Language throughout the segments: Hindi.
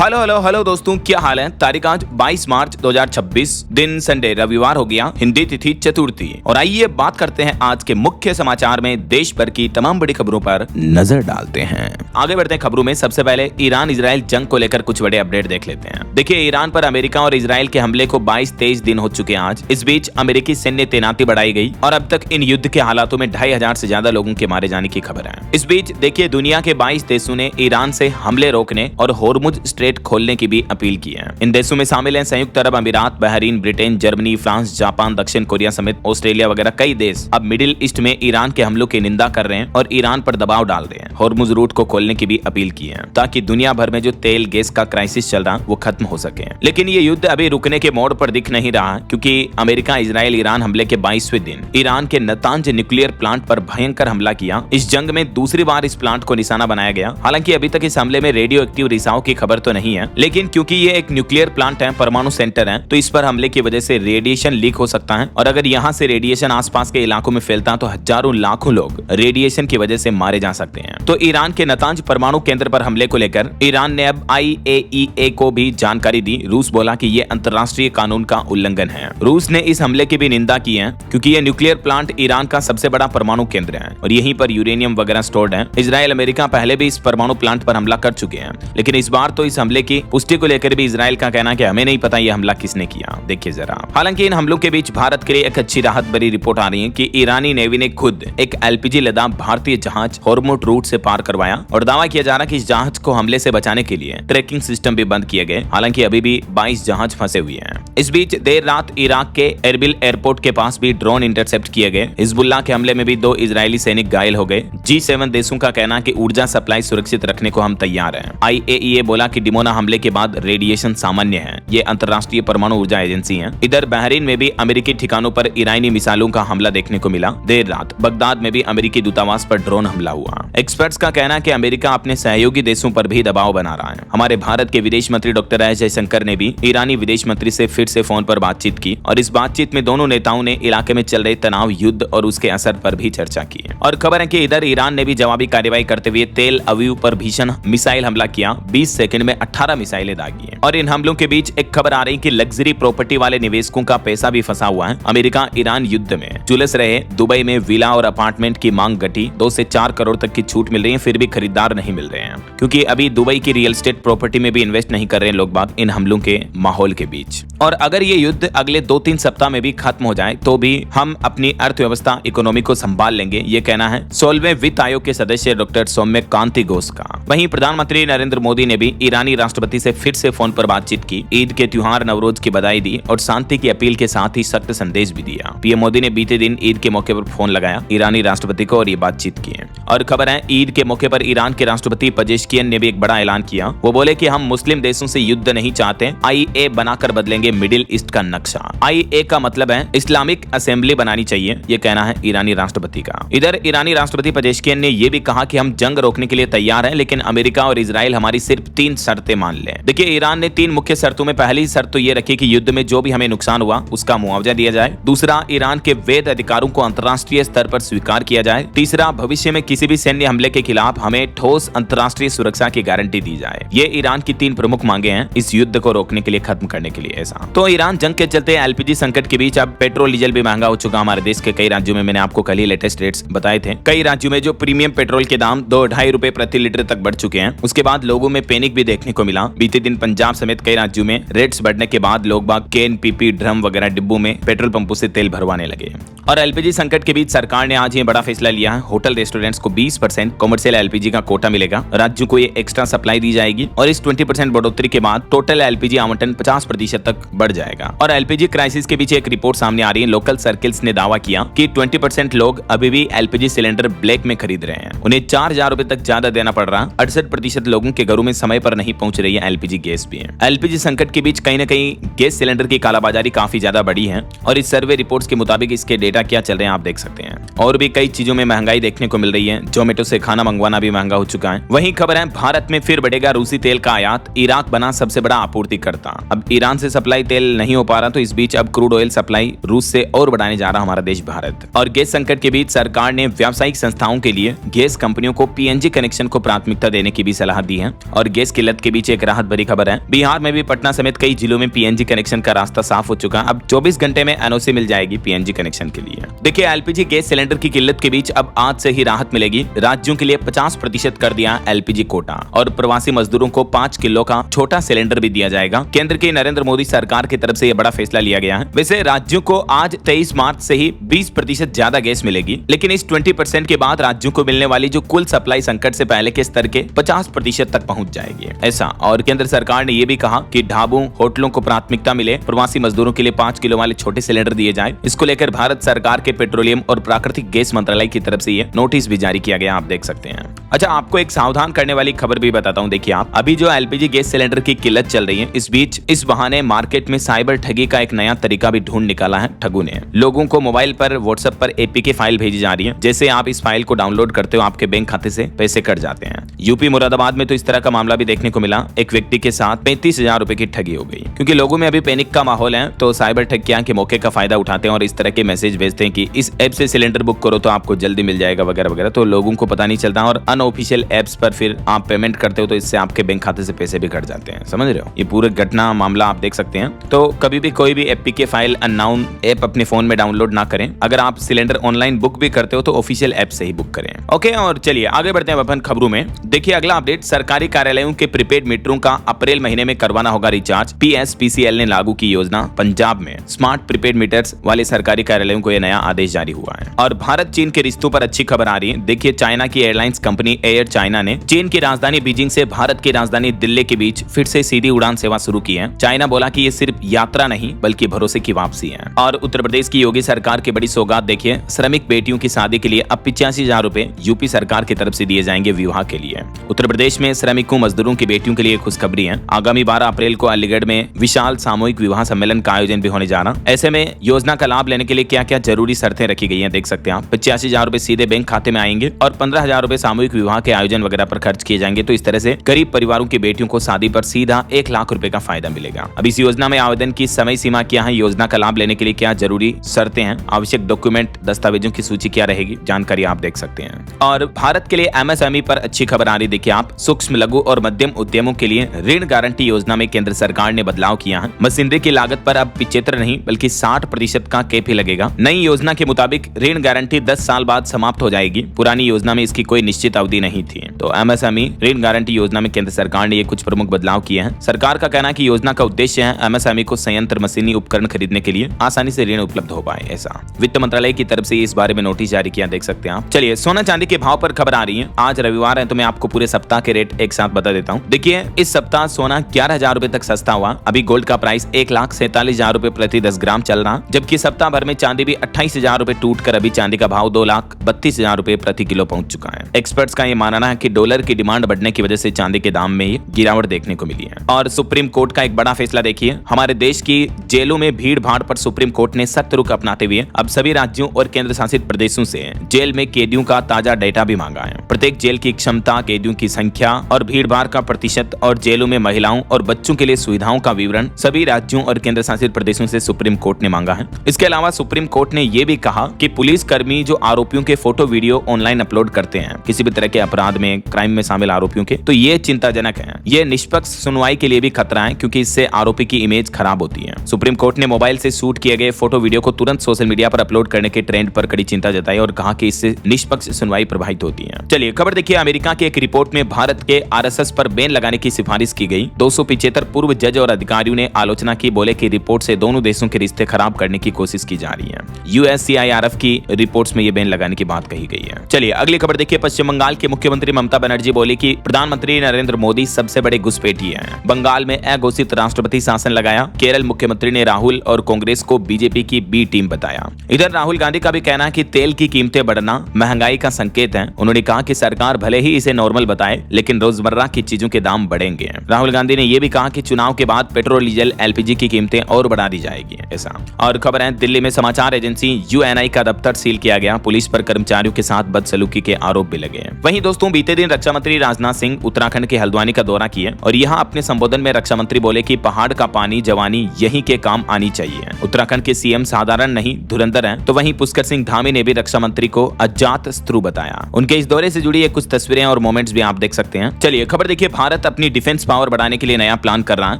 हेलो हेलो हेलो दोस्तों, क्या हाल है। तारीख आज 22 मार्च 2026, दिन संडे रविवार हो गया, हिंदी तिथि चतुर्थी। और आइए बात करते हैं आज के मुख्य समाचार में देश भर की तमाम बड़ी खबरों पर नजर डालते हैं। आगे बढ़ते हैं खबरों में। सबसे पहले ईरान इजराइल जंग को लेकर कुछ बड़े अपडेट देख लेते हैं। देखिए, ईरान पर अमेरिका और इजराइल के हमले को 22-23 दिन हो चुके हैं आज। इस बीच अमेरिकी सैन्य तैनाती बढ़ाई गई और अब तक इन युद्ध के हालातों में 2500 से ज्यादा लोगों के मारे जाने की खबर है। इस बीच देखिए, दुनिया के 22 देशों ने ईरान से हमले रोकने और होर्मुज स्ट्रेट खोलने की भी अपील की है। इन देशों में शामिल हैं संयुक्त अरब अमीरात, Bahrain, Britain, Germany, France, Japan, दक्षिण कोरिया समेत ऑस्ट्रेलिया वगैरह कई देश अब मिडिल ईस्ट में ईरान के हमलों की निंदा कर रहे हैं और ईरान पर दबाव डाल रहे हैं। होर्मुज रूट को खोलने की भी अपील की है ताकि दुनिया भर में जो तेल गैस का क्राइसिस चल रहा वो खत्म हो सके। लेकिन ये युद्ध अभी रुकने के मोड़ पर दिख नहीं रहा, क्योंकि अमेरिका इजराइल ईरान हमले के 22वें दिन ईरान के नतांज न्यूक्लियर प्लांट पर भयंकर हमला किया। इस जंग में दूसरी बार इस प्लांट को निशाना बनाया गया। हालांकि अभी तक इस हमले में रेडियो एक्टिव रिसाव की खबर तो नहीं है, लेकिन क्योंकि ये एक न्यूक्लियर प्लांट है, परमाणु सेंटर है, तो इस पर हमले की वजह से रेडिएशन लीक हो सकता है। और अगर यहाँ से रेडिएशन आसपास के इलाकों में फैलता तो हजारों लाखों लोग रेडिएशन की वजह से मारे जा सकते हैं। तो ईरान के नतांज परमाणु केंद्र पर हमले को लेकर ईरान ने अब IAEA को भी जानकारी दी। रूस बोला कि ये अंतर्राष्ट्रीय कानून का उल्लंघन है। रूस ने इस हमले की भी निंदा की है, क्योंकि ये न्यूक्लियर प्लांट ईरान का सबसे बड़ा परमाणु केंद्र है और यहीं पर यूरेनियम वगैरह स्टोर्ड है। इजराइल अमेरिका पहले भी इस परमाणु प्लांट पर हमला कर चुके हैं, लेकिन इस बार तो इस हमले की पुष्टि को लेकर भी इजराइल का कहना कि हमें नहीं पता ये हमला किसने किया। देखिए जरा। हालांकि इन हमलों के बीच भारत के लिए एक अच्छी राहत भरी रिपोर्ट आ रही है कि ईरानी नेवी ने खुद एक LPG लदा भारतीय जहाज होर्मुज रूट से पार करवाया और दावा किया जा रहा कि इस जहाज को हमले से बचाने के लिए ट्रैकिंग सिस्टम भी बंद किए गए। हालांकि अभी भी 22 जहाज फंसे हुए हैं। इस बीच देर रात इराक के एरबिल एयरपोर्ट के पास भी ड्रोन इंटरसेप्ट किए गए। हिजबुल्लाह के हमले में भी 2 इजरायली सैनिक घायल हो गए। G7 देशों का कहना कि ऊर्जा सप्लाई सुरक्षित रखने को हम तैयार हैं। IAEA बोला कि डिमोना हमले के बाद रेडिएशन सामान्य है। ये अंतर्राष्ट्रीय परमाणु ऊर्जा एजेंसी है। इधर बहरीन में भी अमेरिकी ठिकानों पर ईरानी मिसाइलों का हमला देखने को मिला। देर रात बगदाद में भी अमेरिकी दूतावास पर ड्रोन हमला हुआ। एक्सपर्ट्स का कहना है कि अमेरिका अपने सहयोगी देशों पर भी दबाव बना रहा है। हमारे भारत के विदेश मंत्री डॉक्टर एस जयशंकर ने भी ईरानी विदेश मंत्री से फिर से फोन पर बातचीत की और इस बातचीत में दोनों नेताओं ने इलाके में चल रहे तनाव, युद्ध और उसके असर पर भी चर्चा की। और खबर है कि इधर ईरान ने भी जवाबी कार्रवाई करते हुए तेल अवीव पर भीषण मिसाइल हमला किया। 20 सेकंड में 18 मिसाइलें दागी हैं। और इन हमलों के बीच एक खबर आ रही कि लग्जरी प्रॉपर्टी वाले निवेशकों का पैसा भी फंसा हुआ है। अमेरिका ईरान युद्ध में झुलस रहे दुबई में विला और अपार्टमेंट की मांग घटी। 2 से 4 करोड़ तक की छूट मिल रही है, फिर भी खरीदार नहीं मिल रहे हैं, क्योंकि अभी दुबई की रियल एस्टेट प्रॉपर्टी में भी इन्वेस्ट नहीं कर रहे हैं लोग बाग इन हमलों के माहौल के बीच। और अगर ये युद्ध अगले 2-3 सप्ताह में भी खत्म हो जाए तो भी हम अपनी अर्थव्यवस्था इकोनॉमी को संभाल लेंगे, ये कहना है 16वें वित्त आयोग के सदस्य डॉक्टर सौम्य कांति घोष का। वहीं प्रधानमंत्री नरेंद्र मोदी ने भी ईरानी राष्ट्रपति से फिर से फोन पर बातचीत की, ईद के त्योहार नवरोज की बधाई दी और शांति की अपील के साथ ही सख्त संदेश भी दिया। पीएम मोदी ने बीते दिन ईद के मौके पर फोन लगाया ईरानी राष्ट्रपति को और ये बातचीत की। और खबर है, ईद के मौके पर ईरान के राष्ट्रपति पजेश्कियन ने भी एक बड़ा ऐलान किया। वो बोले कि हम मुस्लिम देशों से युद्ध नहीं चाहते, IA बनाकर बदलेंगे मिडिल ईस्ट का नक्शा। IA का मतलब है इस्लामिक असेंबली बनानी चाहिए, ये कहना है ईरानी राष्ट्रपति का। इधर ईरानी राष्ट्रपति पजेश्कियन ने यह भी कहा कि हम जंग रोकने के लिए तैयार हैं, लेकिन अमेरिका और इजराइल हमारी सिर्फ 3 शर्तें मान लें। देखिए, ईरान ने 3 मुख्य शर्तों में पहली शर्त तो ये रखी कि युद्ध में जो भी हमें नुकसान हुआ उसका मुआवजा दिया जाए। दूसरा, ईरान के वैध अधिकारों को अंतर्राष्ट्रीय स्तर पर स्वीकार किया जाए। तीसरा, भविष्य में किसी भी सैन्य हमले के खिलाफ हमें ठोस अंतर्राष्ट्रीय सुरक्षा की गारंटी दी जाए। ये ईरान की 3 प्रमुख मांगे हैं इस युद्ध को रोकने के लिए, खत्म करने के लिए। ऐसा तो ईरान जंग के चलते LPG संकट के बीच अब पेट्रोल डीजल भी महंगा हो चुका। हमारे देश के कई राज्यों में मैंने आपको कल ही लेटेस्ट रेट्स बताए थे। कई राज्यों में जो प्रीमियम पेट्रोल के दाम 2-2.5 रुपए प्रति लीटर तक बढ़ चुके हैं। उसके बाद लोगों में पैनिक भी देखने को मिला। बीते दिन पंजाब समेत कई राज्यों में रेट्स बढ़ने के बाद लोग बाग कैन, PP, ड्रम वगैरह डिब्बों में पेट्रोल पंपों से तेल भरवाने लगे। और LPG संकट के बीच सरकार ने आज ये बड़ा फैसला लिया है। होटल रेस्टोरेंट्स को 20% कमर्शियल LPG का कोटा मिलेगा। राज्यों को ये एक्स्ट्रा सप्लाई दी जाएगी और इस 20% बढ़ोतरी के बाद टोटल LPG आवंटन 50% तक बढ़ जाएगा। और LPG क्राइसिस के बीच एक रिपोर्ट सामने आ रही है। लोकल सर्किल्स ने दावा किया कि 20% लोग अभी भी LPG सिलेंडर ब्लैक में खरीद रहे हैं। उन्हें 4000 रुपए तक ज्यादा देना पड़ रहा। 68% लोगों के घरों में समय पर नहीं पहुंच रही है LPG गैस भी है। LPG संकट के बीच कहीं न कहीं गैस सिलेंडर की कालाबाजारी काफी ज्यादा बढ़ी है और इस सर्वे रिपोर्ट्स के मुताबिक इसके डेटा क्या चल रहे हैं आप देख सकते हैं। और भी कई चीजों में महंगाई देखने को मिल रही है। जोमेटो से खाना मंगवाना भी महंगा हो चुका है। वहीं खबर है, भारत में फिर बढ़ेगा रूसी तेल का आयात। इराक बना सबसे बड़ा आपूर्तिकर्ता। अब ईरान से सप्लाई तेल नहीं हो पा रहा, तो इस बीच अब क्रूड ऑयल सप्लाई रूस से और बढ़ाने जा रहा हमारा देश भारत। और गैस संकट के बीच सरकार ने व्यावसायिक संस्थाओं के लिए गैस कंपनियों को PNG कनेक्शन को प्राथमिकता देने की भी सलाह दी है और गैस किल्लत के के बीच एक राहत भरी खबर है। बिहार में भी पटना समेत कई जिलों में पीएनजी कनेक्शन का रास्ता साफ हो चुका। अब 24 घंटे में एनओसी मिल जाएगी पीएनजी कनेक्शन के लिए। देखिए, एलपीजी गैस सिलेंडर की किल्लत के बीच अब आज से ही राहत मिलेगी। राज्यों के लिए 50% कर दिया एलपीजी कोटा और प्रवासी मजदूरों को 5 किलो का छोटा सिलेंडर भी दिया जाएगा। केंद्र की नरेंद्र मोदी सरकार की तरफ से यह बड़ा फैसला लिया गया है। वैसे राज्यों को आज 23 मार्च से ही 20% ज्यादा गैस मिलेगी, लेकिन इस 20% के बाद राज्यों को मिलने वाली जो कुल सप्लाई संकट से पहले के स्तर के 50% तक पहुंच जाएगी ऐसा। और केंद्र सरकार ने यह भी कहा कि ढाबों होटलों को प्राथमिकता मिले, प्रवासी मजदूरों के लिए 5 किलो वाले छोटे सिलेंडर दिए जाए। इसको लेकर भारत सरकार के पेट्रोलियम और प्राकृतिक गैस मंत्रालय की तरफ से ये नोटिस भी जारी किया गया, आप देख सकते हैं। अच्छा, आपको एक सावधान करने वाली खबर भी बताता हूं। देखिए, आप अभी जो एलपीजी गैस सिलेंडर की किल्लत चल रही है, इस बीच इस बहाने मार्केट में साइबर ठगी का एक नया तरीका भी ढूंढ निकाला है ठगों ने। लोगों को मोबाइल पर व्हाट्सएप पर एपीके फाइल भेजी जा रही है। जैसे आप इस फाइल को डाउनलोड करते हो, आपके बैंक खाते से पैसे कट जाते हैं। यूपी मुरादाबाद में तो इस तरह का मामला भी देखने को मिला। एक व्यक्ति के साथ 35,000 रुपए की ठगी हो गई। क्योंकि लोगों में अभी पैनिक का माहौल है, तो साइबर ठगियां के मौके का फायदा उठाते हैं और इस तरह के मैसेज भेजते हैं कि इस ऐप से सिलेंडर बुक करो तो आपको जल्दी मिल जाएगा वगैरह वगैरह। तो लोगों को पता नहीं चलता और अनऑफिशियल एप्स पर फिर आप पेमेंट करते हो तो इससे आपके बैंक खाते से पैसे भी कट जाते हैं। समझ रहे हो? ये पूरे घटना मामला आप देख सकते हैं। तो कभी भी कोई भी एपीके फाइल अननोन ऐप अपने फोन में डाउनलोड ना करें। अगर आप सिलेंडर ऑनलाइन बुक भी करते हो तो ऑफिशियल ऐप से ही बुक करें। ओके, और चलिए आगे बढ़ते हैं अपन खबरों में। देखिए, अगला अपडेट, सरकारी कार्यालयों के प्रीपेड मीटरों का अप्रैल महीने में करवाना होगा रिचार्ज। पीएसपीसीएल ने लागू की योजना। पंजाब में स्मार्ट प्रीपेड मीटर्स वाले सरकारी कार्यालयों को यह नया आदेश जारी हुआ है। और भारत चीन के रिश्तों पर अच्छी खबर आ रही है। देखिए, चाइना की एयरलाइंस कंपनी एयर चाइना ने चीन की राजधानी बीजिंग से भारत की राजधानी दिल्ली के बीच फिर से सीधी उड़ान सेवा शुरू की है। चाइना बोला कि ये सिर्फ यात्रा नहीं बल्कि भरोसे की वापसी है। और उत्तर प्रदेश की योगी सरकार की बड़ी सौगात देखिए, श्रमिक बेटियों की शादी के लिए अब 85,000 रुपए यूपी सरकार की तरफ से दिए जाएंगे विवाह के लिए। उत्तर प्रदेश में श्रमिकों मजदूरों की बेटियों के लिए खुशखबरी है। आगामी 12 अप्रैल को अलीगढ़ में विशाल सामूहिक विवाह सम्मेलन का आयोजन भी होने जा रहा। ऐसे में योजना का लाभ लेने के लिए क्या क्या जरूरी शर्तें रखी गई हैं, देख सकते हैं आप। 85,000 रुपए सीधे बैंक खाते में आएंगे और 15,000 रुपए सामूहिक विवाह के आयोजन वगैरह पर खर्च किए जाएंगे। तो इस तरह से गरीब परिवारों की बेटियों को शादी पर सीधा 1 लाख रुपए का फायदा मिलेगा। अब इस योजना में आवेदन की समय सीमा क्या है, योजना का लाभ लेने के लिए क्या जरूरी शर्तें हैं, आवश्यक डॉक्यूमेंट दस्तावेजों की सूची क्या रहेगी, जानकारी आप देख सकते हैं। और भारत के लिए एमएसएमई पर अच्छी खबर आ रही। देखिए आप, सूक्ष्म लघु और मध्यम उद्यमों के लिए ऋण गारंटी योजना में केंद्र सरकार ने बदलाव किया है। मशीनरी की लागत पर अब 75 नहीं बल्कि 60% का कैप ही लगेगा। नई योजना के मुताबिक ऋण गारंटी 10 साल बाद समाप्त हो जाएगी। पुरानी योजना में इसकी कोई निश्चित अवधि नहीं थी। तो एमएसएमई ऋण गारंटी योजना में केंद्र सरकार ने ये कुछ प्रमुख बदलाव किए हैं। सरकार का कहना है कि योजना का उद्देश्य है एमएसएमई को संयंत्र मशीनी उपकरण खरीदने के लिए आसानी से ऋण उपलब्ध हो पाए। ऐसा वित्त मंत्रालय की तरफ से इस बारे में नोटिस जारी किया, देख सकते हैं आप। चलिए, सोना चांदी के भाव पर खबर आ रही है। आज रविवार है तो मैं आपको पूरे सप्ताह के रेट एक साथ बता देता हूँ। देखिए, इस सप्ताह सोना 11,000 रुपए तक सस्ता हुआ। अभी गोल्ड का प्राइस 1,47,000 रुपए प्रति 10 ग्राम चल रहा, जबकि सप्ताह भर में चांदी भी 28,000 रुपए टूट कर अभी चांदी का भाव 2,32,000 रुपए प्रति किलो पहुंच चुका है। एक्सपर्ट्स का ये मानना है कि डॉलर की डिमांड बढ़ने की वजह से चांदी के दाम में गिरावट देखने को मिली है। और सुप्रीम कोर्ट का एक बड़ा फैसला देखिए, हमारे देश की जेलों में भीड़ भाड़ पर सुप्रीम कोर्ट ने सख्त रुख अपनाते हुए अब सभी राज्यों और केंद्र शासित प्रदेशों से जेल में कैदियों का ताजा डेटा भी मांगा है। प्रत्येक जेल की क्षमता, कैदियों की संख्या और भीड़ भाड़ का प्रतिशत और जेलों में महिलाओं और बच्चों के लिए सुविधाओं का विवरण सभी राज्यों और केंद्र शासित प्रदेशों से सुप्रीम कोर्ट ने मांगा है। इसके अलावा सुप्रीम कोर्ट ने यह भी कहा कि पुलिस कर्मी जो आरोपियों के फोटो वीडियो ऑनलाइन अपलोड करते हैं किसी भी तरह के अपराध में, क्राइम में शामिल आरोपियों के, तो ये चिंताजनक है। ये निष्पक्ष सुनवाई के लिए भी खतरा है क्योंकि इससे आरोपी की इमेज खराब होती है। सुप्रीम कोर्ट ने मोबाइल से शूट किए गए फोटो वीडियो को तुरंत सोशल मीडिया पर अपलोड करने के ट्रेंड पर कड़ी चिंता जताई और कहा कि इससे निष्पक्ष सुनवाई प्रभावित होती है। चलिए खबर देखिए, अमेरिका की एक रिपोर्ट में भारत के आरएसएस पर बैन लगाने की सिफारिश की गई। 275 पूर्व जज और अधिकारियों ने आलोचना की, बोले कि रिपोर्ट से दोनों देशों के रिश्ते खराब करने की कोशिश की जा रही है। यूएससीआईआरएफ की रिपोर्ट्स में ये बैन लगाने की बात कही गई है। चलिए अगली खबर देखिए, पश्चिम बंगाल के मुख्यमंत्री ममता बनर्जी बोली कि प्रधानमंत्री नरेंद्र मोदी सबसे बड़े घुसपैठिए हैं। बंगाल में अघोषित राष्ट्रपति शासन लगाया। केरल मुख्यमंत्री ने राहुल और कांग्रेस को बीजेपी की बी टीम बताया। इधर राहुल गांधी का भी कहना है कि तेल की कीमतें बढ़ना महंगाई का संकेत है। उन्होंने कहा कि सरकार भले ही इसे नॉर्मल बताए लेकिन रोजमर्रा की चीजों के दाम बढ़ेंगे। राहुल गांधी ने यह भी कहा कि चुनाव के बाद पेट्रोल, डीजल, एलपीजी की कीमतें और बढ़ा दी जाएगी। ऐसा और खबर है, दिल्ली में समाचार एजेंसी यूएनआई का दफ्तर सील किया गया। पुलिस पर कर्मचारियों के साथ बदसलूकी के आरोप भी लगे। वहीं दोस्तों, बीते दिन रक्षा मंत्री राजनाथ सिंह उत्तराखंड के हल्द्वानी का दौरा किए और यहाँ अपने संबोधन में रक्षा मंत्री बोले कि पहाड़ का पानी जवानी यहीं के काम आनी चाहिए। उत्तराखंड के सीएम साधारण नहीं धुरंधर हैं। तो वहीं पुष्कर सिंह धामी ने भी रक्षा मंत्री को अजात शत्रु बताया। उनके इस दौरे से जुड़ी कुछ तस्वीरें और मोमेंट्स भी आप देख सकते हैं। चलिए खबर देखिए, भारत भारत अपनी डिफेंस पावर बढ़ाने के लिए नया प्लान कर रहा है।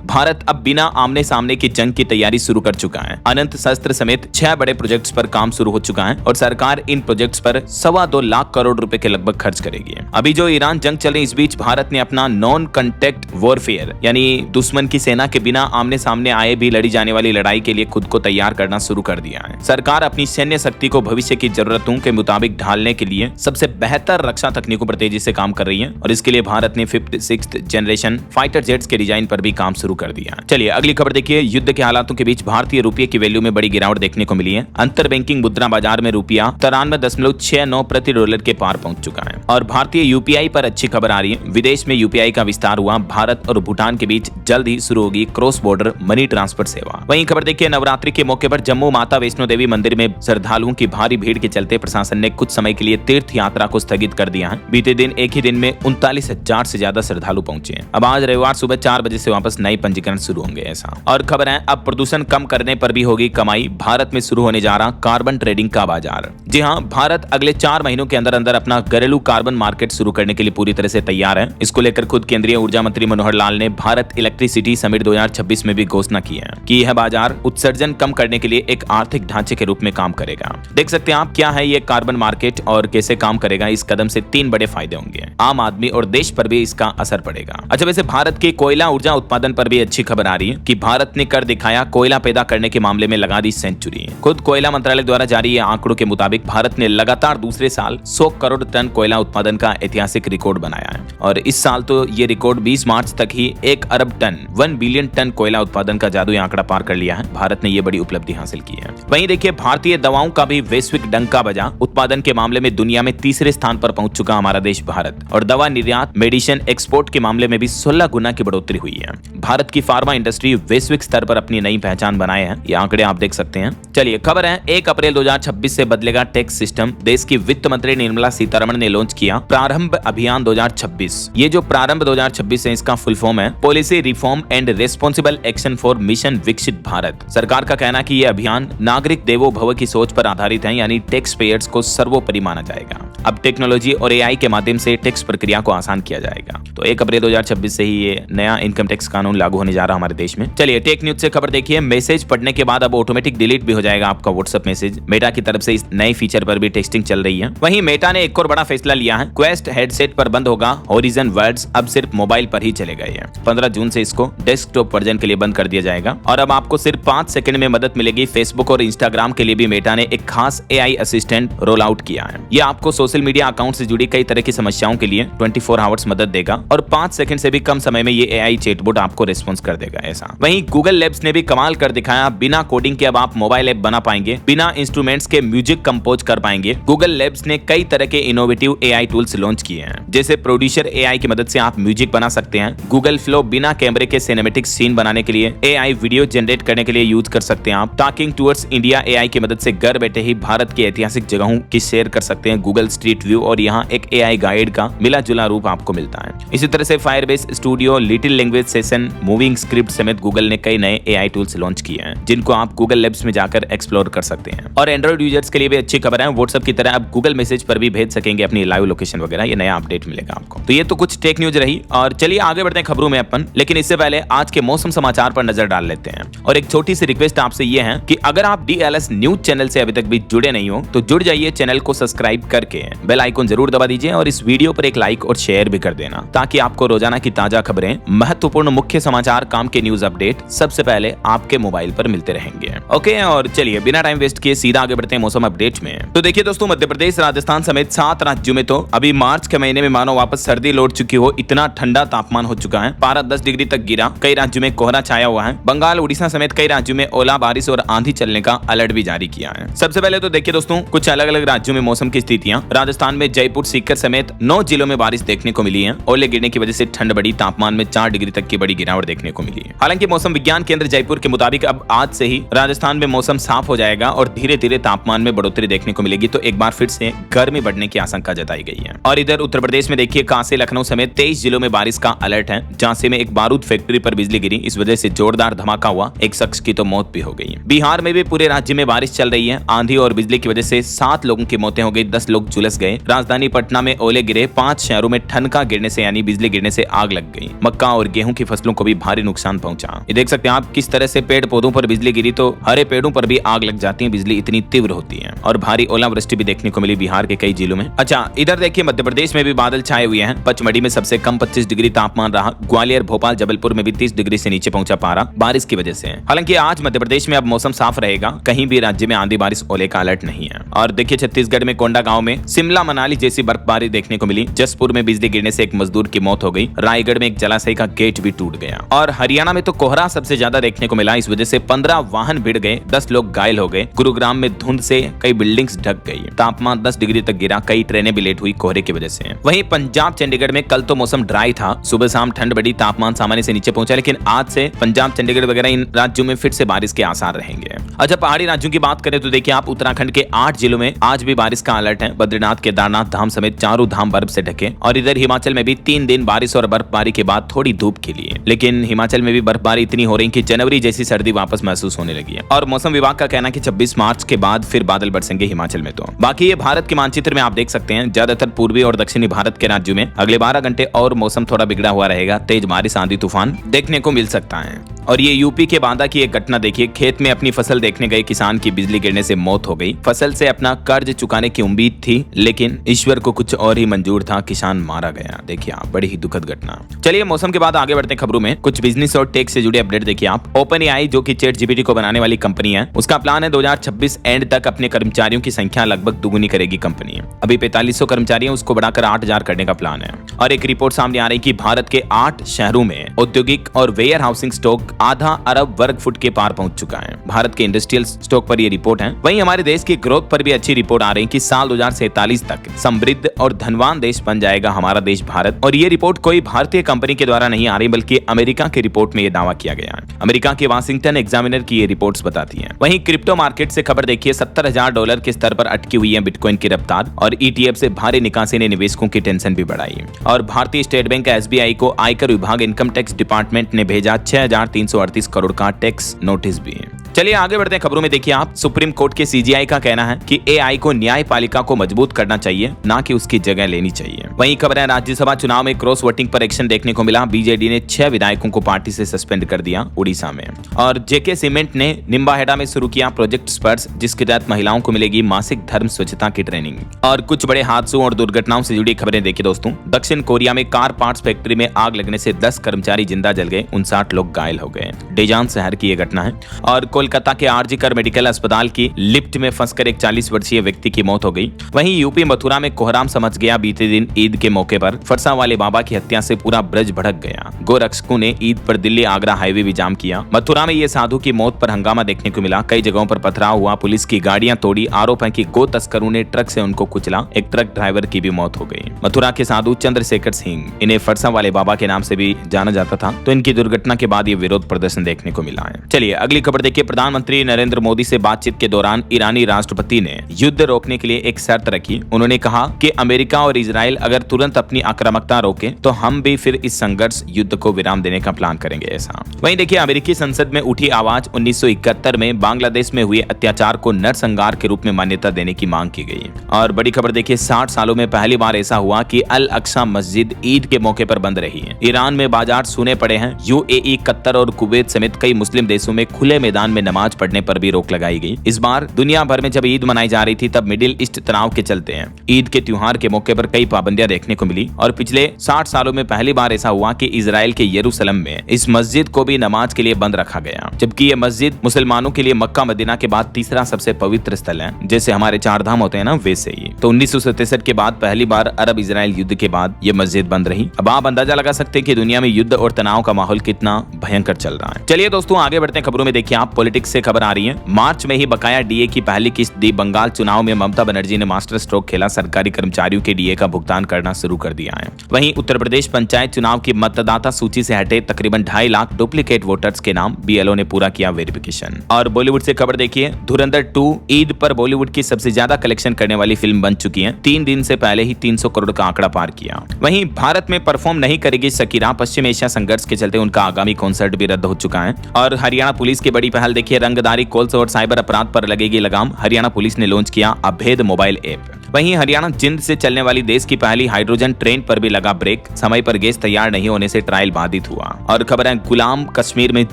भारत अब बिना आमने सामने की जंग की तैयारी शुरू कर चुका है। अनंत शस्त्र समेत 6 बड़े प्रोजेक्ट्स पर काम शुरू हो चुका है और सरकार इन प्रोजेक्ट्स पर 2.25 लाख करोड़ रुपए के लगभग खर्च करेगी। अभी जो ईरान जंग चल रही, इस बीच भारत ने अपना नॉन कॉन्टैक्ट वॉरफेयर यानी दुश्मन की सेना के बिना आमने सामने आए भी लड़ी जाने वाली लड़ाई के लिए खुद को तैयार करना शुरू कर दिया है। सरकार अपनी सैन्य शक्ति को भविष्य की जरूरतों के मुताबिक ढालने के लिए सबसे बेहतर रक्षा तकनीकों पर तेजी से काम कर रही है और इसके लिए भारत ने 5th 6th generation fighter jets के डिजाइन पर भी काम शुरू कर दिया। चलिए अगली खबर देखिए। युद्ध के हालातों के बीच भारतीय रुपये की वैल्यू में बड़ी गिरावट देखने को मिली है। अंतर बैंकिंग मुद्रा बाजार में रुपया 93.69 प्रति डॉलर के पार पहुंच चुका है और भारतीय यूपीआई पर अच्छी खबर आ रही है। विदेश में यूपीआई का विस्तार हुआ। भारत और भूटान के बीच जल्द ही शुरू होगी क्रॉस बॉर्डर मनी ट्रांसफर सेवा। वहीं खबर देखिए, नवरात्रि के मौके पर जम्मू माता वैष्णो देवी मंदिर में श्रद्धालुओं की भारी भीड़ के चलते प्रशासन ने कुछ समय के लिए तीर्थ यात्रा को स्थगित कर दिया है। बीते दिन एक ही दिन में 39,000 से ज्यादा श्रद्धालु पहुंचे हैं। अब आज रविवार सुबह 4 बजे से वापस नए पंजीकरण शुरू होंगे ऐसा। और खबर है, अब प्रदूषण कम करने पर भी होगी कमाई। भारत में शुरू होने जा रहा कार्बन ट्रेडिंग का बाजार। जी हाँ, भारत अगले 4 महीनों के अंदर अंदर अपना घरेलू कार्बन मार्केट शुरू करने के लिए पूरी तरह से तैयार है। इसको लेकर खुद केंद्रीय ऊर्जा मंत्री मनोहर लाल ने भारत इलेक्ट्रिसिटी समिट 2026 में भी घोषणा की है कि यह बाजार उत्सर्जन कम करने के लिए एक आर्थिक ढांचे के रूप में काम करेगा। देख सकते हैं आप क्या है ये कार्बन मार्केट और कैसे काम करेगा। इस कदम से 3 बड़े फायदे होंगे, आम आदमी और देश पर भी इसका असर पड़ेगा। अच्छा, वैसे भारत के कोयला ऊर्जा उत्पादन पर भी अच्छी खबर आ रही है कि भारत ने कर दिखाया, कोयला पैदा करने के मामले में लगा दी सेंचुरी। खुद कोयला मंत्रालय द्वारा जारी आंकड़ों के मुताबिक भारत ने लगातार दूसरे साल 100 करोड़ टन कोयला उत्पादन का ऐतिहासिक रिकॉर्ड बनाया है और इस साल तो ये रिकॉर्ड 20 मार्च तक ही 1 अरब टन 1 बिलियन टन कोयला उत्पादन का जादुई आंकड़ा पार कर लिया है। भारत ने ये बड़ी उपलब्धि हासिल की है। वहीं देखिए, भारतीय दवाओं का भी वैश्विक डंका बजा। उत्पादन के मामले में दुनिया में तीसरे स्थान पर पहुंच चुका हमारा देश भारत और दवा निर्यात मेडिसिन एक्सपोर्ट के मामले में भी 16 गुना की बढ़ोतरी हुई है। भारत की फार्मा इंडस्ट्री वैश्विक स्तर पर अपनी नई पहचान बनाए है। ये आंकड़े आप देख सकते हैं। चलिए खबर है, 1 अप्रैल 2026 से बदलेगा टैक्स सिस्टम। देश की वित्त मंत्री निर्मला सीतारमण ने लॉन्च किया प्रारंभ अभियान 2026। ये जो प्रारंभ 2026 है, इसका फुल फॉर्म है policy reform and responsible action for mission विकसित भारत। सरकार का कहना है कि ये अभियान नागरिक देवो भव की सोच पर आधारित है, यानी टैक्स पेयर्स को सर्वोपरि माना जाएगा। अब टेक्नोलॉजी और एआई के माध्यम से टैक्स प्रक्रिया को आसान किया जाएगा। तो 1 अप्रैल 2026 से ही ये नया इनकम टैक्स कानून लागू होने जा रहा है हमारे देश में। चलिए टेक न्यूज से खबर देखिए। मैसेज पढ़ने के बाद अब ऑटोमेटिक डिलीट भी हो जाएगा आपका व्हाट्सएप मैसेज। मेटा की तरफ से इस नए फीचर पर भी टेस्टिंग चल रही है। वहीं मेटा ने एक और बड़ा फैसला लिया है। क्वेस्ट हेडसेट पर बंद होगा होरिजन वर्ड्स, अब सिर्फ मोबाइल पर ही चले गए हैं। 15 जून से इसको डेस्कटॉप वर्जन के लिए बंद कर दिया जाएगा और अब आपको सिर्फ 5 सेकंड में मदद मिलेगी। फेसबुक और इंस्टाग्राम के लिए भी मेटा ने एक खास एआई असिस्टेंट रोल आउट किया है। ये आपको सोशल मीडिया अकाउंट से जुड़ी कई तरह की समस्याओं के लिए 24 आवर्स मदद देगा और 5 सेकंड से भी कम समय में ये एआई चैटबॉट आपको रिस्पॉन्स कर देगा ऐसा। वहीं गूगल लैब्स ने भी कमाल कर दिखाया। बिना कोडिंग के अब आप मोबाइल ऐप बना पाएंगे, बिना इंस्ट्रूमेंट्स के म्यूजिक कंपोज कर पाएंगे। गूगल लैब्स ने कई तरह के इनोवेटिव एआई टूल्स लॉन्च किए हैं, जैसे प्रोड्यूसर एआई की मदद से आप म्यूजिक बना सकते हैं। गूगल फ्लो बिना कैमरे के सिनेमैटिक सीन बनाने के लिए, एआई वीडियो जनरेट करने के लिए यूज कर सकते हैं आप। टॉकिंग टूवर्ड्स इंडिया एआई की मदद से घर बैठे ही भारत की ऐतिहासिक जगहों की शेयर कर सकते हैं गूगल स्ट्रीट व्यू और यहाँ एक एआई गाइड का मिला जुला रूप आपको मिलता है। इसी तरह से Firebase studio, little language session, moving script समेत गूगल ने कई नए एआई टूल्स लॉन्च किए हैं जिनको आप गूगल लैब्स में जाकर एक्सप्लोर कर सकते हैं। और एंड्रॉइड यूजर्स के लिए भी अच्छी खबर है। व्हाट्सएप की तरह अब गूगल मैसेज पर भी भेज सकेंगे अपनी लाइव लोकेशन वगैरह। ये नया अपडेट मिलेगा आपको। तो ये तो कुछ टेक न्यूज रही और चलिए आगे बढ़ते हैं खबरों में अपन। लेकिन इससे पहले आज के मौसम समाचार पर नजर डाल लेते हैं और एक छोटी सी रिक्वेस्ट आपसे ये है कि अगर आप डीएलएस न्यूज चैनल से अभी तक भी जुड़े नहीं हो तो जुड़ जाइए, चैनल को सब्सक्राइब करके बेल आइकन जरूर दबा दीजिए और इस वीडियो पर एक लाइक और शेयर भी कर देना ताकि आपको रोजाना की ताजा खबरें, महत्वपूर्ण मुख्य समाचार, काम के न्यूज अपडेट सबसे पहले आपके मोबाइल पर मिलते रहेंगे। ओके, और चलिए बिना टाइम वेस्ट किए सीधा आगे बढ़ते हैं मौसम अपडेट में। तो देखिए दोस्तों, मध्य प्रदेश, राजस्थान समेत 7 राज्यों में तो अभी मार्च के महीने में मानो वापस सर्दी लौट चुकी हो, इतना ठंडा तापमान हो चुका है। पारा 10 डिग्री तक गिरा। कई राज्यों में कोहरा छाया हुआ है। बंगाल, उड़ीसा समेत कई राज्यों में ओला बारिश और आंधी चलने का अलर्ट भी जारी किया है। सबसे पहले तो देखिए दोस्तों कुछ अलग अलग राज्यों में मौसम की स्थितियां। राजस्थान में जयपुर, सीकर समेत 9 जिलों में बारिश देखने को मिली है। ओले गिरने की वजह से ठंड बढ़ी, तापमान में 4 डिग्री तक की बड़ी गिरावट देखने को मिली है। हालांकि मौसम विज्ञान केंद्र जयपुर के मुताबिक अब आज से ही राजस्थान में मौसम साफ हो जाएगा और धीरे धीरे तापमान में बढ़ोतरी देखने को मिलेगी, तो एक बार फिर से गर्मी बढ़ने की आशंका जताई गई है। और इधर उत्तर प्रदेश में देखिए कांसे, लखनऊ समेत 23 जिलों में बारिश का अलर्ट है। झांसी में एक बारूद फैक्ट्री पर बिजली गिरी, इस वजह से जोरदार धमाका हुआ, एक शख्स की तो मौत भी हो गई। बिहार में भी पूरे राज्य में बारिश चल रही है। आंधी और बिजली की वजह से 7 लोगों की मौतें हो गई, 10 लोग झुलस गए। से राजधानी पटना में ओले गिरे, 5 शहरों में ठनका गिरने से यानी बिजली गिरने से आग लग गई। मक्का और गेहूं की फसलों को भी भारी नुकसान पहुंचा। ये देख सकते हैं आप किस तरह से पेड़ पौधों पर बिजली गिरी तो हरे पेड़ों पर भी आग लग जाती है, बिजली इतनी तीव्र होती है। और भारी ओलावृष्टि भी देखने को मिली बिहार के कई जिलों में। अच्छा, इधर देखिए मध्य प्रदेश में भी बादल छाए हुए हैं। पचमढ़ी में सबसे कम 25 डिग्री तापमान रहा। ग्वालियर, भोपाल, जबलपुर में भी 30 डिग्री से नीचे पहुंचा पारा बारिश की वजह से। हालांकि आज मध्य प्रदेश में अब मौसम साफ रहेगा, कहीं भी राज्य में आंधी बारिश ओले का अलर्ट नहीं है। और देखिए छत्तीसगढ़ में कोंडा गांव में शिमला मनाली जैसी बर्फबारी देखने को मिली। जसपुर में बिजली गिरने से एक मजदूर की मौत हो गई। रायगढ़ में एक जलाशय का गेट भी टूट गया। और हरियाणा में तो कोहरा सबसे ज्यादा देखने को मिला। इस वजह से 15 वाहन भिड़ गए, 10 लोग घायल हो गए। गुरुग्राम में धुंध से कई बिल्डिंग्स ढक गई। तापमान 10 डिग्री तक गिरा, कई ट्रेनें भी लेट हुई कोहरे की वजह से। वहीं पंजाब चंडीगढ़ में कल तो मौसम ड्राई था, सुबह शाम ठंड बढ़ी, तापमान सामान्य से नीचे पहुंचा। लेकिन आज से पंजाब चंडीगढ़ वगैरह इन राज्यों में फिर से बारिश के आसार रहेंगे। अच्छा, पहाड़ी राज्यों की बात करें तो देखिए आप उत्तराखंड के 8 जिलों में आज भी बारिश का अलर्ट है। बद्रीनाथ, केदारनाथ धाम समेत चारों धाम बर्फ से ढके। और इधर हिमाचल में भी 3 दिन बारिश और बर्फबारी के बाद थोड़ी धूप खिली है। लेकिन हिमाचल में भी बर्फबारी इतनी हो रही कि जनवरी जैसी सर्दी वापस महसूस होने लगी है। और मौसम विभाग का कहना है कि 26 मार्च के बाद फिर बादल बरसेंगे हिमाचल में। तो बाकी ये भारत के मानचित्र में आप देख सकते हैं ज्यादातर पूर्वी और दक्षिणी भारत के राज्यों में अगले 12 घंटे और मौसम थोड़ा बिगड़ा हुआ रहेगा। तेज बारिश, आंधी तूफान देखने को मिल सकता है। और ये यूपी के बांदा की एक घटना देखिए। खेत में अपनी फसल देखने गए किसान की बिजली गिरने से मौत हो गई। फसल से अपना कर्ज चुकाने की उम्मीद थी, लेकिन ईश्वर को कुछ और ही मंजूर था, किसान मारा गया। देखिए आप, बड़ी ही दुखद घटना। चलिए मौसम के बाद आगे बढ़ते हैं खबरों में। कुछ बिजनेस और टेक से जुड़े अपडेट देखिए आप। ओपन एआई जो कि चैट जीपीटी को बनाने वाली कंपनी है, उसका प्लान है 2026 एंड तक अपने कर्मचारियों की संख्या लगभग दुगुनी करेगी कंपनी। अभी 4500 कर्मचारी हैं, उसको बढ़ाकर 8000 करने का प्लान है। और एक रिपोर्ट सामने आ रही कि भारत के 8 शहरों में औद्योगिक और वेयर हाउसिंग स्टॉक आधा अरब वर्ग फुट के पार पहुंच चुका है। भारत के इंडस्ट्रियल स्टॉक पर यह रिपोर्ट है। वहीं हमारे देश की ग्रोथ पर भी अच्छी रिपोर्ट आ रही है कि साल 2047 तक समृद्ध और धनवान देश बन जाएगा हमारा देश भारत। और ये रिपोर्ट कोई भारतीय कंपनी के द्वारा नहीं आ रही, बल्कि अमेरिका की रिपोर्ट में यह दावा किया गया है। अमेरिका के वाशिंगटन एग्जामिनर की ये रिपोर्ट्स बताती हैं। वहीं क्रिप्टो मार्केट से खबर देखिए, $70,000 के स्तर पर अटकी हुई है बिटकॉइन की रफ्तार। और ईटीएफ से भारी निकासी ने निवेशकों की टेंशन भी बढ़ाई। और भारतीय स्टेट बैंक एसबीआई को आयकर विभाग इनकम टैक्स डिपार्टमेंट ने भेजा 6338 करोड़ का टैक्स नोटिस भी। चलिए आगे बढ़ते हैं खबरों में। देखिए आप, सुप्रीम कोर्ट के सीजीआई का कहना है कि एआई को न्यायपालिका को मजबूत करना चाहिए, ना कि उसकी जगह लेनी चाहिए। वहीं खबर है राज्यसभा चुनाव में क्रॉस वोटिंग पर एक्शन देखने को मिला। बीजेडी ने 6 विधायकों को पार्टी से सस्पेंड कर दिया उड़ीसा में। और जेके सीमेंट ने निम्बाहेड़ा में शुरू किया प्रोजेक्ट स्पर्श, जिसके तहत महिलाओं को मिलेगी मासिक धर्म स्वच्छता की ट्रेनिंग। और कुछ बड़े हादसों और दुर्घटनाओं से जुड़ी खबरें देखिए दोस्तों। दक्षिण कोरिया में कार पार्ट्स फैक्ट्री में आग लगने से 10 कर्मचारी जिंदा जल गए, 59 लोग घायल हो गए। डेजान शहर की यह घटना है। और कोलकाता के आरजी कर मेडिकल अस्पताल की लिफ्ट में फंसकर एक 40 वर्षीय व्यक्ति की मौत हो गई। वहीं यूपी मथुरा में कोहराम समझ गया। बीते दिन ईद के मौके पर फरसा वाले बाबा की हत्या से पूरा ब्रज भड़क गया। गोरक्षकों ने ईद पर दिल्ली आगरा हाईवे भी जाम किया। मथुरा में ये साधु की मौत पर हंगामा देखने को मिला। कई जगहों पर पथराव हुआ, पुलिस की गाड़ियां तोड़ी। आरोप है कि गो तस्करों ने ट्रक से उनको कुचला। एक ट्रक ड्राइवर की भी मौत हो गई। मथुरा के साधु चंद्रशेखर सिंह, इन्हें फरसा वाले बाबा के नाम से भी जाना जाता था, तो इनकी दुर्घटना के बाद ये विरोध प्रदर्शन देखने को मिला है। चलिए अगली खबर देखिए। प्रधानमंत्री नरेंद्र मोदी से बातचीत के दौरान ईरानी राष्ट्रपति ने युद्ध रोकने के लिए एक शर्त रखी। उन्होंने कहा कि अमेरिका और इजराइल अगर तुरंत अपनी आक्रामकता रोके तो हम भी फिर इस संघर्ष युद्ध को विराम देने का प्लान करेंगे। ऐसा वहीं देखिए अमेरिकी संसद में उठी आवाज। 1971 में बांग्लादेश में हुए अत्याचार को नरसंहार के रूप में मान्यता देने की मांग की गई। और बड़ी खबर देखिए, 60 सालों में पहली बार ऐसा हुआ कि अल अक्सा मस्जिद ईद के मौके पर बंद रही है। ईरान में बाजार सूने पड़े हैं। यूएई, कतर और कुवैत समेत कई मुस्लिम देशों में खुले मैदान में नमाज पढ़ने पर भी रोक लगाई गई। इस बार दुनिया भर में जब ईद मनाई जा रही थी, तब मिडिल ईस्ट तनाव के चलते हैं ईद के त्योहार के मौके पर कई पाबंदियां देखने को मिली। और पिछले 60 सालों में पहली बार ऐसा हुआ कि इजराइल के यरूशलेम में इस मस्जिद को भी नमाज के लिए बंद रखा गया, जबकि यह मस्जिद मुसलमानों के लिए मक्का मदीना के बाद तीसरा सबसे पवित्र स्थल है। जैसे हमारे 4 धाम होते हैं ना, वैसे ही। तो 1967 के बाद पहली बार अरब इजराइल युद्ध के बाद यह मस्जिद बंद रही। अब आप अंदाजा लगा सकते हैं कि दुनिया में युद्ध और तनाव का माहौल कितना भयंकर चल रहा है। चलिए दोस्तों आगे बढ़ते हैं खबरों में। देखिए आप, पॉलिटिक्स से खबर आ रही है। मार्च में ही बकाया डीए की पहली किस्त दी। बंगाल चुनाव में ममता बनर्जी ने मास्टर स्ट्रोक खेला। सरकारी कर्मचारियों के डीए का भुगतान करना शुरू कर दिया है। वहीं उत्तर प्रदेश पंचायत चुनाव की मतदाता सूची से हटे तकरीबन 2.5 लाख डुप्लीकेट वोटर्स के नाम। बीएलओ ने पूरा किया वेरिफिकेशन। और बॉलीवुड से खबर देखिए, धुरंधर 2 ईद पर बॉलीवुड की सबसे ज्यादा कलेक्शन करने वाली फिल्म बन चुकी है। 3 दिन से पहले ही 300 करोड़ का आंकड़ा पार किया। वहीं भारत में परफॉर्म नहीं करेगी शकीरा। पश्चिम एशिया संघर्ष के चलते उनका आगामी कॉन्सर्ट भी रद्द हो चुका है। और हरियाणा पुलिस की बड़ी पहल देखिए, रंगदारी, कॉल्स और साइबर अपराध पर लगेगी लगाम। हरियाणा पुलिस ने लॉन्च किया अभेद मोबाइल ऐप। वहीं हरियाणा जिंद से चलने वाली देश की पहली हाइड्रोजन ट्रेन पर भी लगा ब्रेक, समय पर गैस तैयार नहीं होने से ट्रायल बाधित हुआ। और खबर है गुलाम कश्मीर में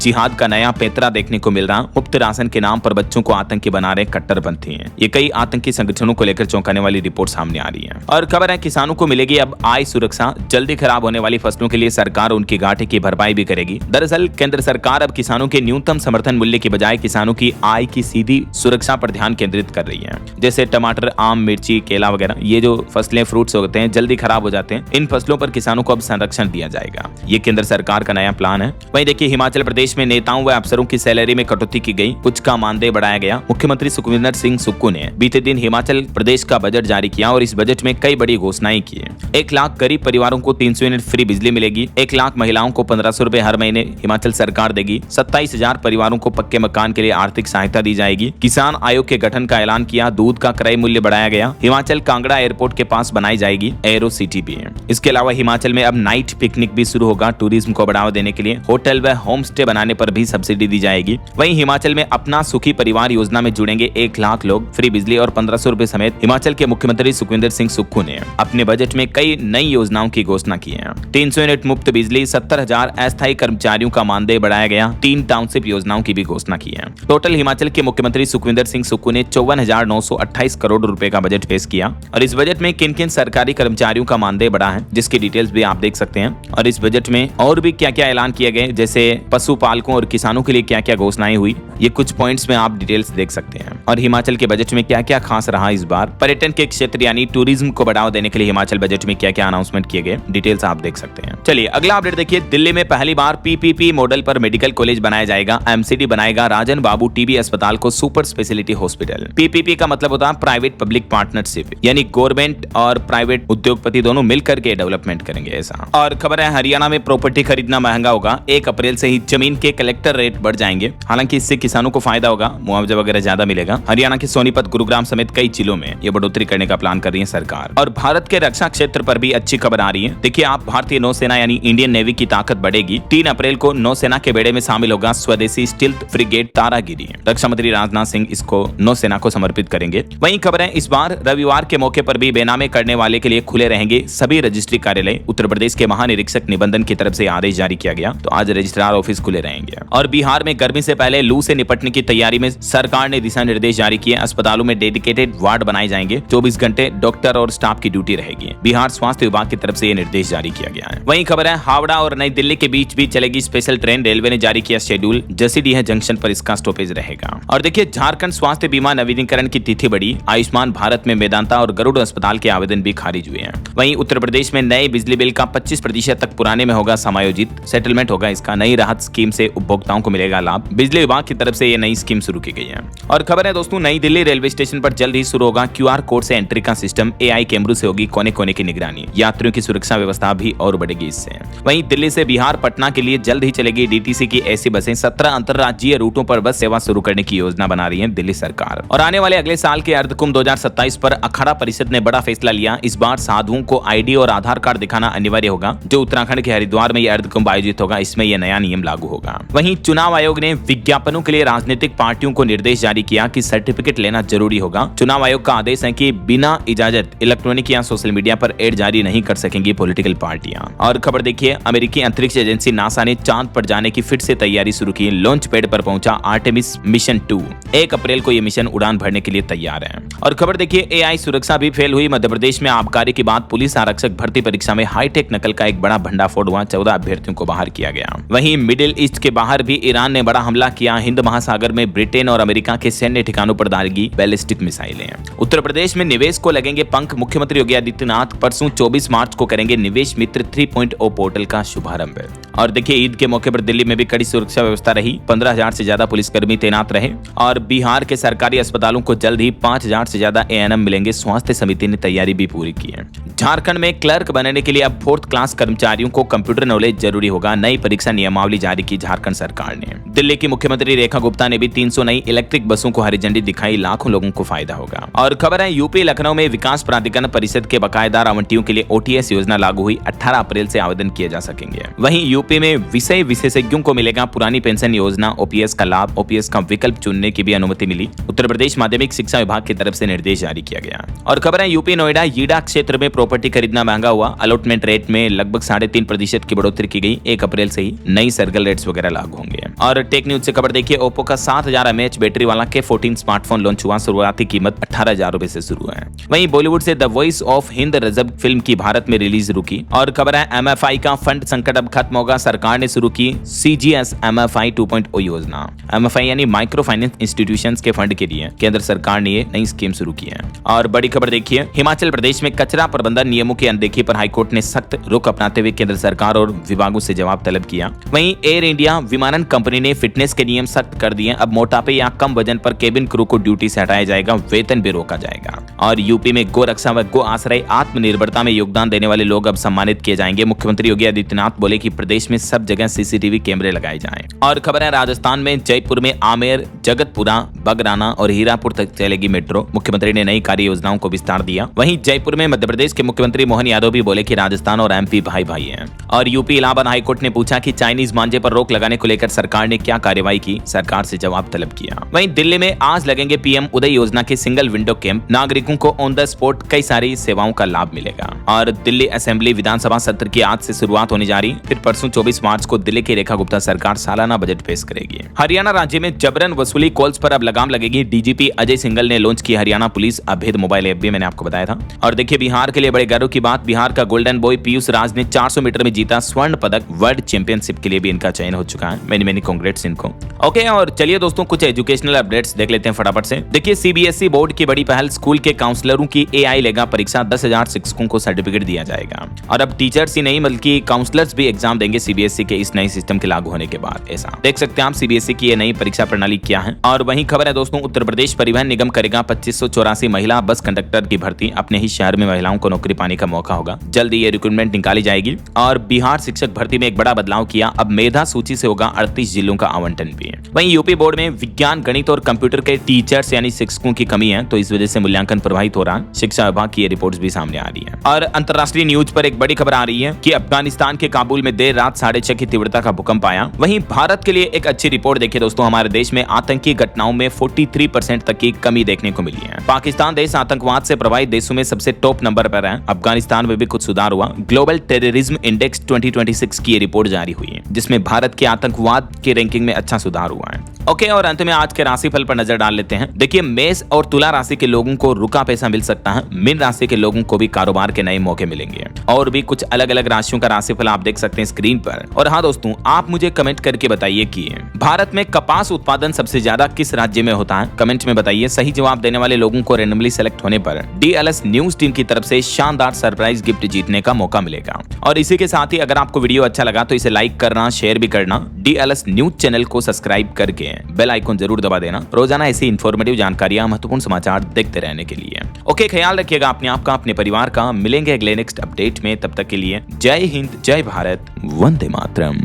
जिहाद का नया पैंतरा देखने को मिल रहा, मुफ्त राशन के नाम पर बच्चों को आतंकी बना रहे कट्टरपंथी हैं। ये कई आतंकी संगठनों को लेकर चौंकाने वाली रिपोर्ट सामने आ रही है। और खबर है किसानों को मिलेगी अब आय सुरक्षा, जल्दी खराब होने वाली फसलों के लिए सरकार उनकी घाटे की भरपाई भी करेगी। दरअसल केंद्र सरकार अब किसानों के न्यूनतम समर्थन मूल्य की बजाय किसानों की आय की सीधी सुरक्षा पर ध्यान केंद्रित कर रही है। जैसे टमाटर, आम, मिर्ची, केला वगैरह ये जो फसलें, फ्रूट्स होते हैं जल्दी खराब हो जाते हैं, इन फसलों पर किसानों को अब संरक्षण दिया जाएगा। ये केंद्र सरकार का नया प्लान है। वहीं देखिए हिमाचल प्रदेश में नेताओं व अफसरों की सैलरी में कटौती की गई, कुछ का मानदेय बढ़ाया गया। मुख्यमंत्री सुखविंदर सिंह सुक्खू ने बीते दिन हिमाचल प्रदेश का बजट जारी किया और इस बजट में कई बड़ी घोषणाएं की है। 1 लाख गरीब परिवारों को 300 यूनिट फ्री बिजली मिलेगी। 1 लाख महिलाओं को 1500 रुपए हर महीने हिमाचल सरकार देगी। 27,000 परिवारों को पक्के मकान के लिए आर्थिक सहायता दी जाएगी। किसान आयोग के गठन का ऐलान किया। दूध का क्रय मूल्य बढ़ाया गया। हिमाचल कांगड़ा एयरपोर्ट के पास बनाई जाएगी एरो सिटी भी। इसके अलावा हिमाचल में अब नाइट पिकनिक भी शुरू होगा। टूरिज्म को बढ़ावा देने के लिए होटल व होम स्टे बनाने पर भी सब्सिडी दी जाएगी। वहीं हिमाचल में अपना सुखी परिवार योजना में जुड़ेंगे 1 लाख लोग। फ्री बिजली और 1500 रुपए समेत हिमाचल के मुख्यमंत्री सुखविंदर सिंह सुक्खू ने अपने बजट में कई नई योजनाओं की घोषणा की है। 300 यूनिट मुफ्त बिजली, 70,000 अस्थायी कर्मचारियों का मानदेय बढ़ाया गया। 3 टाउनशिप योजनाओं की भी घोषणा की है। टोटल हिमाचल के मुख्यमंत्री सुखविंदर सिंह सुक्खू ने 54,928 करोड़ रुपए का बजट पेश किया। और इस बजट में किन किन सरकारी कर्मचारियों का मानदेय बढ़ा है जिसकी डिटेल्स भी आप देख सकते हैं। और इस बजट में और भी क्या क्या ऐलान किए गए, जैसे पशुपालकों और किसानों के लिए क्या क्या घोषणाएं हुई, ये कुछ पॉइंट्स में आप डिटेल्स देख सकते हैं। और हिमाचल के बजट में क्या क्या खास रहा इस बार, पर्यटन के क्षेत्र यानी टूरिज्म को बढ़ावा देने के लिए हिमाचल बजट में क्या क्या अनाउंसमेंट किए गए, डिटेल्स आप देख सकते हैं। चलिए अगला अपडेट देखिए। दिल्ली में पहली बार पीपीपी मॉडल पर मेडिकल कॉलेज बनाया जाएगा। एमसीडी बनाएगा राजन बाबू टीबी अस्पताल को सुपर स्पेशलिटी हॉस्पिटल। पीपीपी का मतलब होता है प्राइवेट पब्लिक पार्टनरशिप, यानी गवर्नमेंट और प्राइवेट उद्योगपति दोनों मिलकर के डेवलपमेंट करेंगे ऐसा। और खबर है हरियाणा में प्रॉपर्टी खरीदना महंगा होगा। 1 अप्रैल से ही जमीन के कलेक्टर रेट बढ़ जाएंगे। हालांकि इससे किसानों को फायदा होगा, मुआवजा वगैरह ज्यादा मिलेगा। हरियाणा के सोनीपत, गुरुग्राम समेत कई जिलों में ये बढ़ोतरी करने का प्लान कर रही है सरकार। और भारत के रक्षा क्षेत्र पर भी अच्छी खबर आ रही है। देखिए आप, भारतीय नौसेना यानी इंडियन नेवी की ताकत बढ़ेगी। 3 अप्रैल को नौसेना के बेड़े में शामिल होगा स्वदेशी स्टील्थ फ्रिगेट तारागिरी। रक्षा मंत्री राजनाथ सिंह इसको नौसेना को समर्पित करेंगे। वहीं खबर है इस बार रविवार के मौके पर भी बेनामे करने वाले के लिए खुले रहेंगे सभी रजिस्ट्री कार्यालय। उत्तर प्रदेश के महानिरीक्षक निबंधन की तरफ से आदेश जारी किया गया, तो आज रजिस्ट्रार ऑफिस खुले रहेंगे। और बिहार में गर्मी से पहले लू से निपटने की तैयारी में सरकार ने दिशा निर्देश जारी किए। अस्पतालों में डेडिकेटेड वार्ड बनाए जाएंगे। 24 घंटे डॉक्टर और स्टाफ की ड्यूटी रहेगी। बिहार स्वास्थ्य विभाग की तरफ से ये निर्देश जारी किया गया है। वहीं खबर है हावड़ा और नई दिल्ली के बीच भी चलेगी स्पेशल ट्रेन। रेलवे ने जारी किया शेड्यूल। जसीडीह जंक्शन पर इसका स्टॉपेज रहेगा। और देखिए झारखंड स्वास्थ्य बीमा नवीनीकरण की तिथि बढ़ी। आयुष्मान भारत में मेदांता और गरुड़ अस्पताल के आवेदन भी खारिज हुए हैं। वहीं उत्तर प्रदेश में नए बिजली बिल का 25% तक पुराने में होगा समायोजित। सेटलमेंट होगा इसका। नई राहत स्कीम से उपभोक्ताओं को मिलेगा लाभ। बिजली विभाग की तरफ से ये नई स्कीम शुरू की गई है। और खबर है दोस्तों नई दिल्ली रेलवे स्टेशन पर जल्द ही शुरू होगा QR कोड से एंट्री का सिस्टम। AI कैमरों से होगी कोने कोने की निगरानी। यात्रियों की सुरक्षा व्यवस्था भी और बढ़ेगी इससे। वहीं दिल्ली से बिहार पटना के लिए जल्द ही चलेगी DTC की ऐसी बसें। 17 अंतरराज्यीय रूटों पर बस सेवा शुरू करने की योजना बना रही है दिल्ली सरकार। और आने वाले अगले साल के अर्धकुंभ 2027 पर अखाड़ा परिषद ने बड़ा फैसला लिया। इस बार साधुओं को ID और आधार कार्ड दिखाना अनिवार्य होगा। जो उत्तराखंड के हरिद्वार में यह अर्धकुंभ आयोजित होगा, इसमें यह नया नियम लागू होगा। वहीं चुनाव आयोग ने विज्ञापनों के लिए राजनीतिक पार्टियों को निर्देश जारी किया कि सर्टिफिकेट लेना जरूरी होगा। चुनाव आयोग का आदेश है कि बिना इजाजत इलेक्ट्रॉनिक या सोशल मीडिया पर एड जारी नहीं कर सकेंगी पॉलिटिकल पार्टियां। और खबर देखिए अमेरिकी अंतरिक्ष एजेंसी नासा ने चांद पर जाने की फिर से तैयारी शुरू की। लॉन्च पैड पर पहुंचा आर्टेमिस मिशन 2। 1 अप्रैल को यह मिशन उड़ान भरने के लिए तैयार है। और खबर देखिए AI सुरक्षा भी फेल हुई। मध्य प्रदेश में आबकारी के बाद पुलिस आरक्षक भर्ती परीक्षा में हाईटेक नकल का एक बड़ा भंडाफोड़ हुआ। 14 अभ्यर्थियों को बाहर किया गया। वहीं मिडिल ईस्ट के बाहर भी ईरान ने बड़ा हमला किया। हिंद महासागर में ब्रिटेन और अमेरिका के सैन्य ठिकानों पर दागी बैलिस्टिक मिसाइलें। उत्तर प्रदेश में निवेश को लगेंगे पंख। मुख्यमंत्री योगी आदित्यनाथ परसों 24 मार्च को करेंगे निवेश मित्र 3.0 पोर्टल का शुभारंभ। और देखिए ईद के मौके पर दिल्ली में भी कड़ी सुरक्षा व्यवस्था रही। 15,000 से ज्यादा पुलिसकर्मी तैनात रहे। और बिहार के सरकारी अस्पतालों को जल्द ही 5,000 से ज्यादा ANM मिलेंगे। स्वास्थ्य समिति ने तैयारी भी पूरी की है। झारखंड में क्लर्क बनने के लिए अब 4th क्लास कर्मचारियों को कंप्यूटर नॉलेज जरूरी होगा। नई परीक्षा नियमावली जारी की झारखंड सरकार ने। दिल्ली की मुख्यमंत्री रेखा गुप्ता ने भी 300 नई इलेक्ट्रिक बसों को हरी झंडी दिखाई। लाखों लोगों को फायदा होगा। और खबर है यूपी लखनऊ में विकास प्राधिकरण परिषद के बकायेदार आवंटियों के लिए ओटीएस योजना लागू हुई। 18 अप्रैल से आवेदन किए जा सकेंगे। वहीं यूपी में विषय विशेषज्ञों को मिलेगा पुरानी पेंशन योजना ओपीएस का लाभ। ओपीएस का विकल्प चुनने की भी अनुमति मिली। उत्तर प्रदेश माध्यमिक शिक्षा विभाग की तरफ से निर्देश जारी किया गया। और खबर है यूपी नोएडा यीडा क्षेत्र में प्रॉपर्टी खरीदना महंगा हुआ। अलॉटमेंट रेट में लगभग 3.5% की बढ़ोतरी की गई। 1 अप्रैल से ही नई सर्कल रेट्स वगैरह लागू होंगे। और टेक न्यूज से खबर देखिए, ओप्पो का 7000 mAh बैटरी वाला K14 स्मार्टफोन लॉन्च हुआ। शुरुआती कीमत 18,000 रुपए से शुरू है। वहीं बॉलीवुड से The Voice of Hind Rajab film की भारत में रिलीज रुकी। और खबर है MFI का फंड संकट अब खत्म होगा। सरकार ने शुरू की CGS MFI 2.0 योजना। MFI यानी माइक्रो फाइनेंस इंस्टीट्यूशंस के फंड के लिए केंद्र सरकार ने ये नई स्कीम शुरू की है। और बड़ी खबर देखिए, हिमाचल प्रदेश में कचरा प्रबंधन नियमों की अनदेखी पर हाईकोर्ट ने सख्त रुख अपनाते हुए केंद्र सरकार और विभागों से जवाब तलब किया। वहीं एयर इंडिया विमानन कंपनी ने फिटनेस के नियम सख्त कर दिए। अब मोटापे या कम वजन पर केबिन क्रू को ड्यूटी से हटाया जाएगा, वेतन भी रोका जाएगा। और यूपी में गो रक्षा व गो आश्रय आत्मनिर्भरता में योगदान देने वाले लोग अब सम्मानित किए जाएंगे। मुख्यमंत्री योगी आदित्यनाथ बोले कि प्रदेश में सब जगह सीसीटीवी कैमरे लगाए जाएं। और खबर है राजस्थान में जयपुर में आमेर, जगतपुरा, बगराना और हीरापुर तक चलेगी मेट्रो। मुख्यमंत्री ने नई कार्य योजनाओं को विस्तार दिया। वहीं जयपुर में मध्य प्रदेश के मुख्यमंत्री मोहन यादव भी बोले कि राजस्थान और MP भाई भाई हैं। और यूपी इलाहाबाद हाईकोर्ट ने पूछा कि चाइनीज मांझे पर रोक लगाने को लेकर सरकार ने क्या कार्रवाई की। सरकार से जवाब तलब किया। वहीं दिल्ली में आज लगेंगे PM उदय योजना के सिंगल विंडो कैंप। नागरिकों को ऑन द स्पॉट कई सारी सेवाओं का लाभ मिलेगा। और दिल्ली असेंबली विधानसभा सत्र की आज से शुरुआत होने जा रही। फिर परसों 24 मार्च को दिल्ली की रेखा गुप्ता सरकार सालाना बजट पेश करेगी। हरियाणा राज्य में जबरन वसूली कॉल्स पर अब लगाम लगेगी। DGP अजय सिंघल ने लॉन्च की हरियाणा पुलिस अभेद मोबाइल ऐप भी मैंने आपको बताया था। और देखिए बिहार के लिए बड़े गर्व की बात, बिहार का गोल्डन बॉय पीयूष राज ने 400 मीटर में जीता स्वर्ण पदक। वर्ल्ड चैंपियनशिप के लिए भी इनका चयन हो चुका है। मेनी कांग्रेट्स इनको। ओके, और चलिए दोस्तों कुछ एजुकेशनल अपडेट्स देख लेते हैं फटाफट से। देखिए CBSE बोर्ड की बड़ी पहल, स्कूल के काउंसलरों की AI लेगा परीक्षा। 10,000 शिक्षकों को सर्टिफिकेट दिया जाएगा। और अब टीचर्स ही नहीं बल्कि काउंसलर्स भी एग्जाम देंगे CBSE के इस नए सिस्टम के लागू होने के बाद। ऐसा देख सकते हैं आप CBSE की ये नई परीक्षा प्रणाली क्या है। और वहीं खबर है दोस्तों, उत्तर प्रदेश परिवहन निगम करेगा 2584 महिला बस कंडक्टर की भर्ती। अपने ही शहर में महिलाओं को नौकरी पाने का मौका होगा। जल्द ये रिक्रूटमेंट निकाली जाएगी। और बिहार शिक्षक भर्ती में एक बड़ा बदलाव किया। अब मेधा सूची से होगा 38 जिलों का आवंटन भी। वहीं यूपी बोर्ड में विज्ञान, गणित और कंप्यूटर के टीचर्स यानी शिक्षकों की कमी है, तो इस वजह से मूल्यांकन प्रभावित हो रहा है। शिक्षा विभाग की ये रिपोर्ट्स भी सामने आ रही है। और अंतर्राष्ट्रीय न्यूज पर एक बड़ी खबर आ रही है कि अफगानिस्तान के काबुल में देर रात 6.5 की तीव्रता का भूकंप आया। वहीं भारत के लिए एक अच्छी रिपोर्ट देखिए दोस्तों, हमारे देश में आतंकी घटनाओं में 43% तक की कमी देखने को मिली है। पाकिस्तान देश आतंकवाद से प्रभावित देशों में सबसे टॉप नंबर पर है। अफगानिस्तान में भी कुछ सुधार हुआ। ग्लोबल टेररिज्म इंडेक्स 2026 की रिपोर्ट जारी हुई है, जिसमें भारत के आतंकवाद की रैंकिंग में अच्छा सुधार हुआ है। ओके, और अंत में आज के राशिफल पर नजर डाल लेते हैं। देखिए मेष और तुला राशि के लोगों को रुका पैसा मिल सकता है। मीन राशि के लोगों को भी कारोबार के नए मौके मिलेंगे। और भी कुछ अलग अलग राशियों का राशिफल आप देख सकते हैं स्क्रीन पर। और हाँ दोस्तों, आप मुझे कमेंट करके बताइए कि भारत में कपास उत्पादन सबसे ज्यादा किस राज्य में होता है। कमेंट में बताइए। सही जवाब देने वाले लोगों को रैंडमली सेलेक्ट होने पर DLS न्यूज टीम की तरफ से शानदार सरप्राइज गिफ्ट जीतने का मौका मिलेगा। और इसी के साथ ही अगर आपको वीडियो अच्छा लगा तो इसे लाइक करना, शेयर भी करना। DLS न्यूज चैनल को सब्सक्राइब करके बेल आइकन जरूर दबा देना, रोजाना ऐसी इंफॉर्मेटिव जानकारियां, महत्वपूर्ण समाचार देखते रहने के लिए। ओके, ख्याल रखिएगा अपने आप का, अपने परिवार का। मिलेंगे अगले नेक्स्ट अपडेट में। तब तक के लिए जय हिंद, जय भारत, वंदे मातरम।